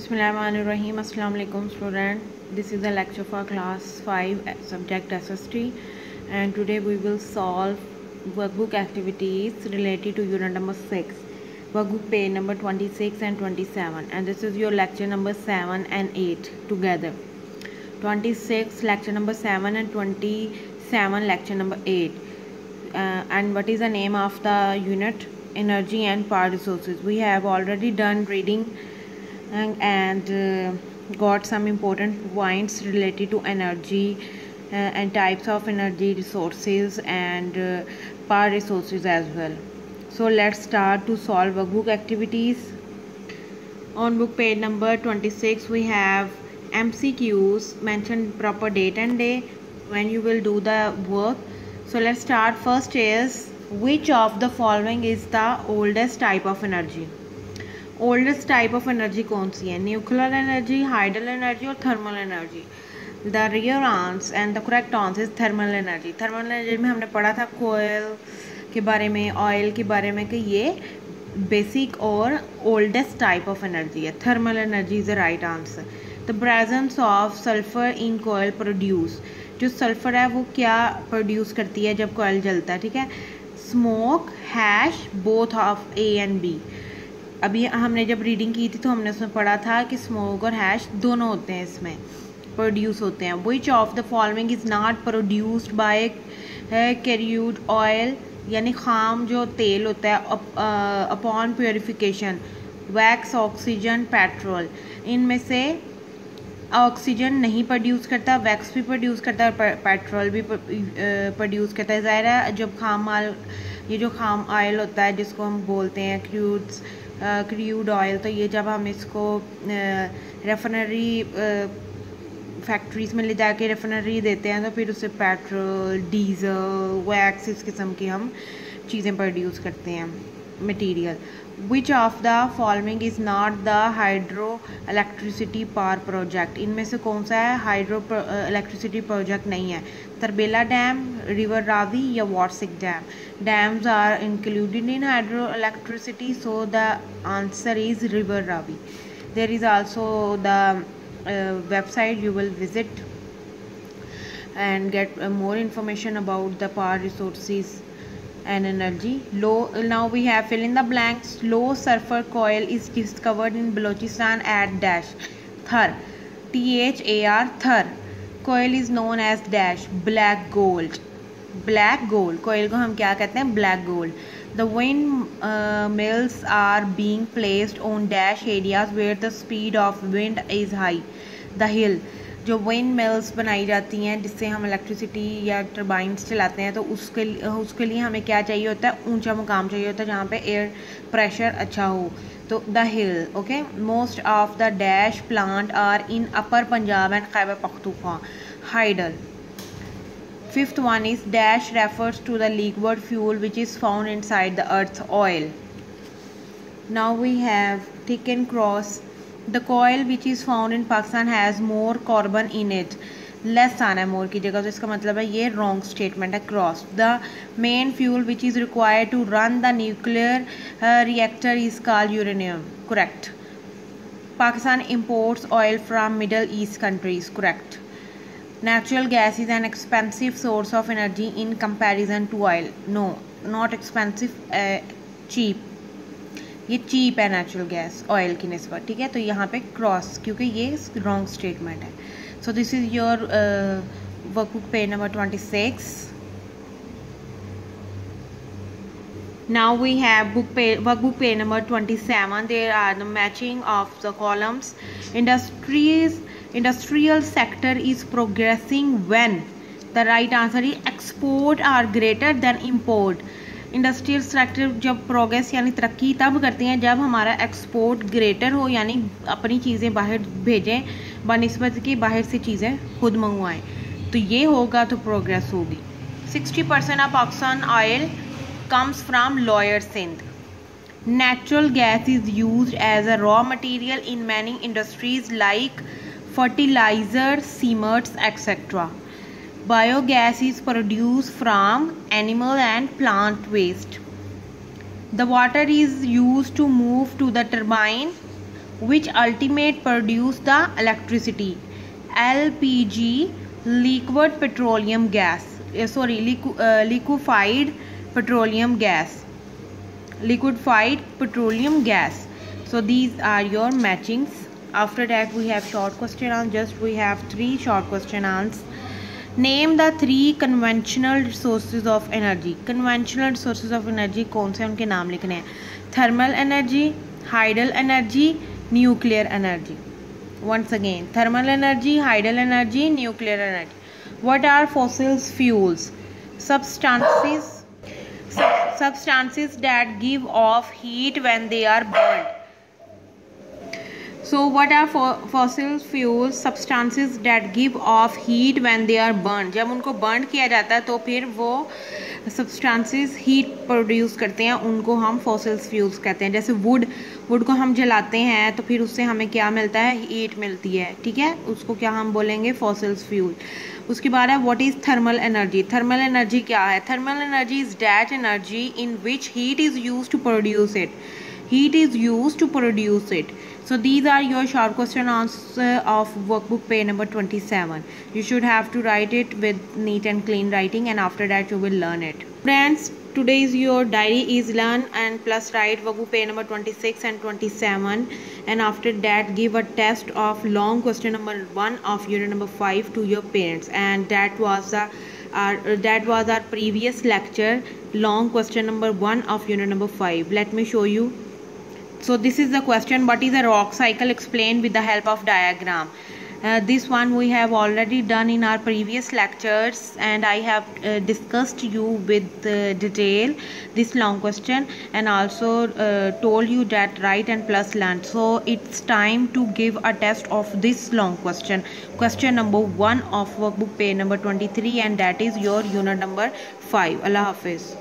Bismillahirrahmanirrahim. Assalamu alaikum student. This is a lecture for class 5 subject SST, and today we will solve workbook activities related to unit number 6, workbook page number 26 and 27, and this is your lecture number 7 and 8 together. 26 lecture number 7 and 27 lecture number 8. And what is the name of the unit? Energy and power resources. We have already done reading and got some important points related to energy and types of energy resources and power resources as well. So let's start to solve workbook activities. On book page number 26 we have MCQs, mention proper date and day when you will do the work. So let's start. First is, which of the following is the oldest type of energy? Oldest type of energy कौन सी है? Nuclear energy, hydel energy और thermal energy. The real answer and the correct answer is thermal energy. Thermal energy में हमने पढ़ा था कोयल के बारे में, ऑयल के बारे में, कि ये बेसिक और ओल्डेस्ट टाइप ऑफ एनर्जी है. Thermal energy is the right answer. The presence of sulphur in coal produce. जो सल्फर है वो क्या प्रोड्यूस करती है जब कोयल जलता है? ठीक है, smoke, ash, both of A and B. अभी हमने जब रीडिंग की थी तो हमने उसमें पढ़ा था कि स्मोक और हैश दोनों होते हैं, इसमें प्रोड्यूस होते हैं. Which of the following is not produced by crude oil, यानी खाम जो तेल होता है upon purification. Wax, oxygen, petrol. इनमें से ऑक्सीजन नहीं प्रोड्यूस करता, वैक्स भी प्रोड्यूस करता है, पेट्रोल भी प्रोड्यूस करता है. ज़ाहिर है जब खाम माल, ये जो खाम ऑयल होता है जिसको हम बोलते हैं क्रूड ऑयल, तो ये जब हम इसको रेफिनरी फैक्ट्रीज़ में ले जाके रेफिनरी देते हैं तो फिर उससे पेट्रोल, डीजल, वैक्स, इस किस्म की हम चीज़ें प्रोड्यूस करते हैं, material. Which of the following is not the hydro electricity power project. इनमें से कौन सा है हाइड्रो इलेक्ट्रिसिटी प्रोजेक्ट नहीं है? तरबेला डैम, रिवर रावी या वाटसिक dam. Dams are included in hydroelectricity, so the answer is River Ravi. There is also the website you will visit and get more information about the power resources and energy. Now we have fill in the blanks. Low sulfur coal is discovered in Balochistan at dash. Thar, THAR, Thar. Coal is known as dash, black gold. Black gold. कोयल को हम क्या कहते हैं? Black gold. The wind mills are being placed on dash areas where the speed of wind is high. The hill. जो wind mills बनाई जाती हैं जिससे हम इलेक्ट्रिसिटी या टर्बाइंस चलाते हैं, तो उसके लिए हमें क्या चाहिए होता है? ऊंचा मुकाम चाहिए होता है जहाँ पे एयर प्रेशर अच्छा हो. तो the hill. Okay. Most of the dash plant are in upper Punjab and Khyber Pakhtunkhwa. Hydel. Fifth one is dash refers to the liquid fuel which is found inside the earth's oil. Now we have thick and cross. The coal which is found in Pakistan has more carbon in it. Less आना है more की जगह, तो इसका मतलब है ये wrong statement है. Cross. The main fuel which is required to run the nuclear reactor is called uranium. Correct. Pakistan imports oil from Middle East countries. Correct. Natural gas is an expensive source of energy in comparison to oil. No, not expensive, cheap. ये cheap है natural gas oil की निस्बत. ठीक है, तो यहाँ पे cross, क्योंकि ये wrong statement है. So this is your workbook page number 26. Now we have workbook page number 27. There are the matching of the columns. Industrial sector is progressing when? The right answer is export are greater than import. Industrial sector जब progress यानी तरक्की तब करते हैं जब हमारा export greater हो, यानी अपनी चीज़ें बाहर भेजें बनिस्बत कि बाहर से चीज़ें खुद मंगवाएं. तो ये होगा तो प्रोग्रेस होगी. 60% of Pakistan oil comes from Lower Sindh. Natural gas is used as a raw material in many industries like fertilizer, cements, etc. Biogas is produced from animal and plant waste. The water is used to move to the turbine which ultimate produce the electricity? LPG, liquid petroleum gas, liquefied petroleum gas, liquefied petroleum gas. So these are your matchings. After that we have short question answers. We have 3 short question answers. Name the 3 conventional sources of energy. Conventional sources of energy कौन से उनके नाम लिखने हैं? Thermal energy, hydel energy, nuclear energy. Once again, thermal energy, hydel energy, nuclear energy. What are fossil fuels? Substances that give off heat when they are burned. So what are fossil fuels? Substances that give off heat when they are burned. जब उनको burn किया जाता है तो फिर वो substances heat produce करते हैं, उनको हम fossil fuels कहते हैं. जैसे wood को हम जलाते हैं तो फिर उससे हमें क्या मिलता है? heat मिलती है. ठीक है, उसको क्या हम बोलेंगे? fossil fuel. उसके बाद है what is thermal energy? thermal energy क्या है? thermal energy is that energy in which heat is used to produce it. Heat is used to produce it. So these are your short question answer of workbook page number 27. You should have to write it with neat and clean writing, and after that you will learn it. Friends, today's your diary is learn and plus write workbook page number 26 and 27, and after that give a test of long question number 1 of unit number 5 to your parents. And that was our previous lecture, long question number 1 of unit number 5. Let me show you. So this is the question, what is a rock cycle? Explained with the help of diagram. This one we have already done in our previous lectures, and I have discussed you with detail this long question, and also told you that write and plus learn. So it's time to give a test of this long question, question number 1 of workbook page number 23, and that is your unit number 5. Allah Hafiz.